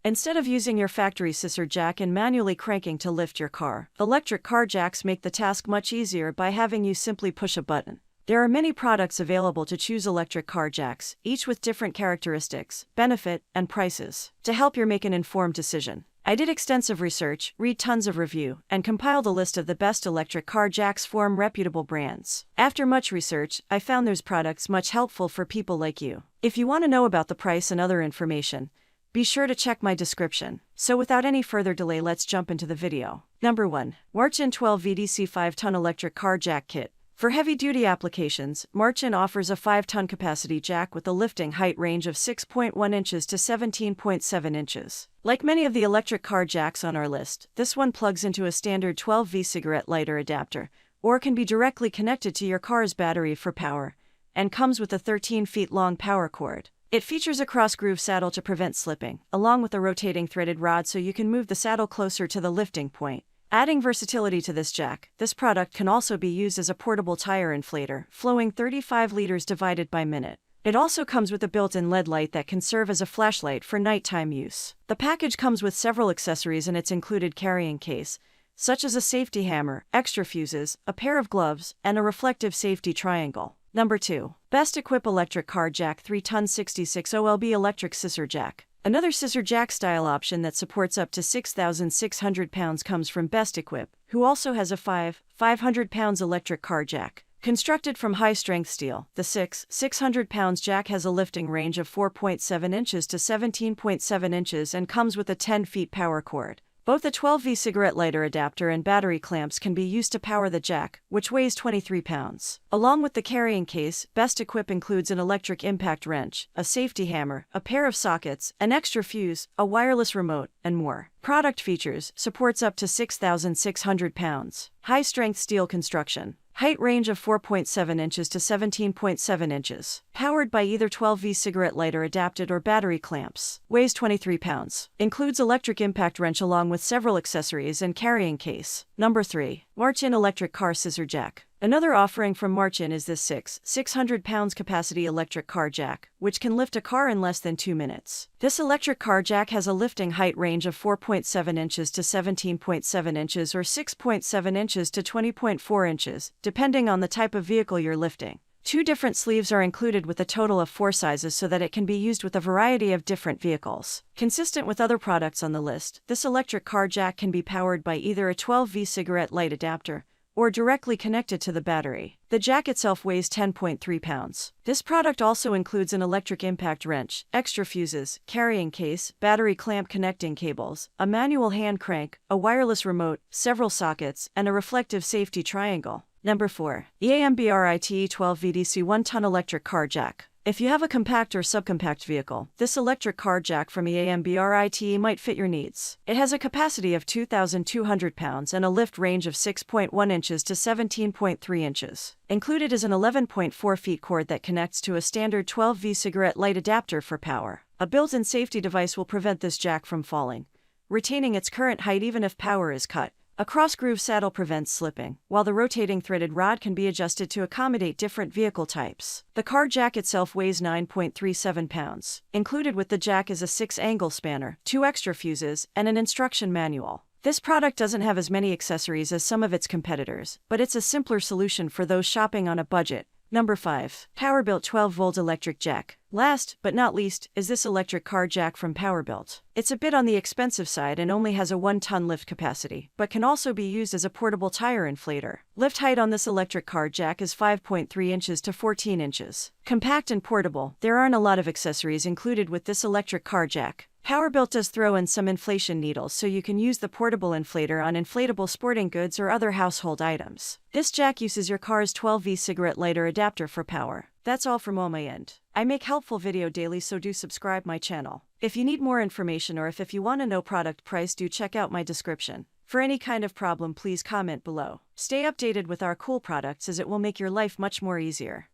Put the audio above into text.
Instead of using your factory scissor jack and manually cranking to lift your car, electric car jacks make the task much easier by having you simply push a button. There are many products available to choose electric car jacks, each with different characteristics, benefit, and prices, to help you make an informed decision. I did extensive research, read tons of review, and compiled a list of the best electric car jacks from reputable brands. After much research, I found those products much helpful for people like you. If you want to know about the price and other information, be sure to check my description. So without any further delay, let's jump into the video. Number 1. Marchin 12 VDC 5-ton electric car jack kit. For heavy-duty applications, Marchin offers a 5-ton capacity jack with a lifting height range of 6.1 inches to 17.7 inches. Like many of the electric car jacks on our list, this one plugs into a standard 12V cigarette lighter adapter, or can be directly connected to your car's battery for power, and comes with a 13 feet long power cord. It features a cross-groove saddle to prevent slipping, along with a rotating threaded rod so you can move the saddle closer to the lifting point. Adding versatility to this jack, this product can also be used as a portable tire inflator, flowing 35 liters divided by minute. It also comes with a built-in LED light that can serve as a flashlight for nighttime use. The package comes with several accessories in its included carrying case, such as a safety hammer, extra fuses, a pair of gloves, and a reflective safety triangle. Number 2. Best Equip Electric Car Jack 3-ton 66 OLB Electric Scissor Jack. Another scissor jack style option that supports up to 6,600 pounds comes from Best Equip, who also has a 500 pounds electric car jack. Constructed from high-strength steel, the 600 pounds jack has a lifting range of 4.7 inches to 17.7 inches and comes with a 10 feet power cord. Both a 12V cigarette lighter adapter and battery clamps can be used to power the jack, which weighs 23 pounds. Along with the carrying case, Best Equip includes an electric impact wrench, a safety hammer, a pair of sockets, an extra fuse, a wireless remote, and more. Product features: supports up to 6,600 pounds. High-strength steel construction. Height range of 4.7 inches to 17.7 inches. Powered by either 12V cigarette lighter adapted or battery clamps. Weighs 23 pounds. Includes electric impact wrench along with several accessories and carrying case. Number 3. Marchin Electric Car Scissor Jack. Another offering from Marchin is this 600 pounds capacity electric car jack, which can lift a car in less than 2 minutes. This electric car jack has a lifting height range of 4.7 inches to 17.7 inches or 6.7 inches to 20.4 inches, depending on the type of vehicle you're lifting. 2 different sleeves are included with a total of 4 sizes so that it can be used with a variety of different vehicles. Consistent with other products on the list, this electric car jack can be powered by either a 12V cigarette light adapter, or directly connected to the battery. The jack itself weighs 10.3 pounds. This product also includes an electric impact wrench, extra fuses, carrying case, battery clamp connecting cables, a manual hand crank, a wireless remote, several sockets, and a reflective safety triangle. Number 4. EAMBRITE 12 VDC 1-ton electric car jack. If you have a compact or subcompact vehicle, this electric car jack from EAMBRITE might fit your needs. It has a capacity of 2,200 pounds and a lift range of 6.1 inches to 17.3 inches. Included is an 11.4 feet cord that connects to a standard 12V cigarette light adapter for power. A built-in safety device will prevent this jack from falling, retaining its current height even if power is cut. A cross-groove saddle prevents slipping, while the rotating threaded rod can be adjusted to accommodate different vehicle types. The car jack itself weighs 9.37 pounds. Included with the jack is a 6-angle spanner, 2 extra fuses, and an instruction manual. This product doesn't have as many accessories as some of its competitors, but it's a simpler solution for those shopping on a budget. Number 5. Powerbilt 12-volt electric jack. Last, but not least, is this electric car jack from Powerbilt. It's a bit on the expensive side and only has a 1-ton lift capacity, but can also be used as a portable tire inflator. Lift height on this electric car jack is 5.3 inches to 14 inches. Compact and portable, there aren't a lot of accessories included with this electric car jack. Powerbilt does throw in some inflation needles so you can use the portable inflator on inflatable sporting goods or other household items. This jack uses your car's 12V cigarette lighter adapter for power. That's all from on my end. I make helpful video daily, so do subscribe my channel. If you need more information or if you want to know product price, do check out my description. For any kind of problem, please comment below. Stay updated with our cool products as it will make your life much more easier.